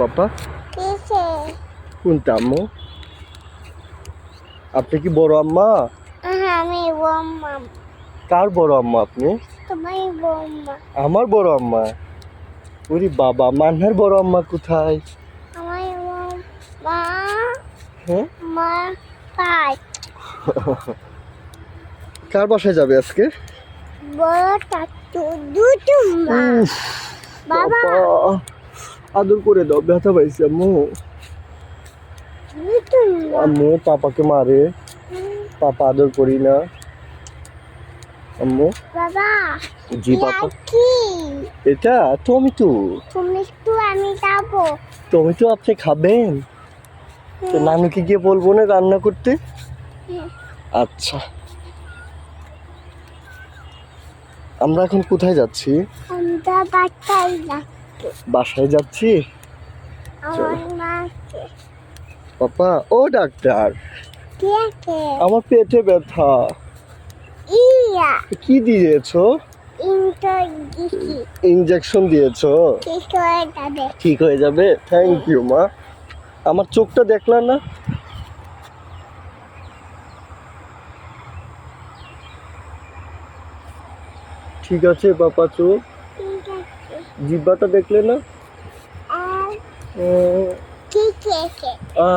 পাপা কিসে? কোনটা আম্মু? আপনি কি বড় আম্মা? আমি বম্মা। কার বড় আম্মা আপনি? তোমার বম্মা। আমার বড় আম্মা? ওরে বাবা, মান্নার বড় আম্মা কোথায়? আমার বম্মা হ্যাঁ, মা পাই। কার বাসায় যাবে আজকে? বড় টাটু দুটো মা। উফ, বাবা বাবা, আদর করে দাও, ব্যথা পাইছে আম্মু। দুটো মা। আম্মু পাপাকে মারে, পাপা আদর করি না। আম্মু। বাবা জি পাপা। কি? এটা টমেটো। তুমি একটু আমি যাবো। টমেটো আপনি খাবেন? তো নানুকে গিয়ে বলবো না রান্না করতে? আচ্ছা, আমরা এখন কোথায় যাচ্ছি? আমরা বাচ্চাই যাচ্ছি। বাসায় যাচ্ছি। আমার মাকে পাপা, ও ডাক্তার, কে কে আমার পেটে ব্যথা। ইয়া কি দিয়েছো? ইন্টার দিছি ইনজেকশন দিয়েছো? ঠিক হয়ে যাবে। ঠিক হয়ে যাবে, থ্যাংক ইউ মা। আমার চোখটা দেখলা না? ঠিক আছে পাপা, চোখ ঠিক আছে। জিব্বাটা দেখলে না? আর উম, ঠিক আছে।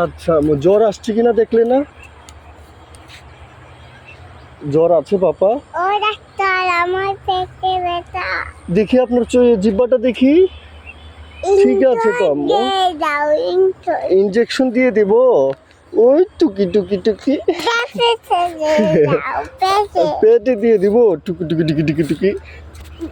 আচ্ছা, জ্বর আসছে কিনা দেখলে না? জ্বর আছে পাপা? ও ডাক্তার আমার পেটে ব্যথা। দেখি আপনার জিব্বাটা দেখি। ঠিক আছে তো আম্মু। দিয়ে দাও ইন্টার। ইনজেকশন দিয়ে দেব। ওই টুকি টুকি টুকি পেটে দিয়ে দাও পেটে। পেটে দিয়ে দিব টুকি টুকি টুকি টুকি টুকি।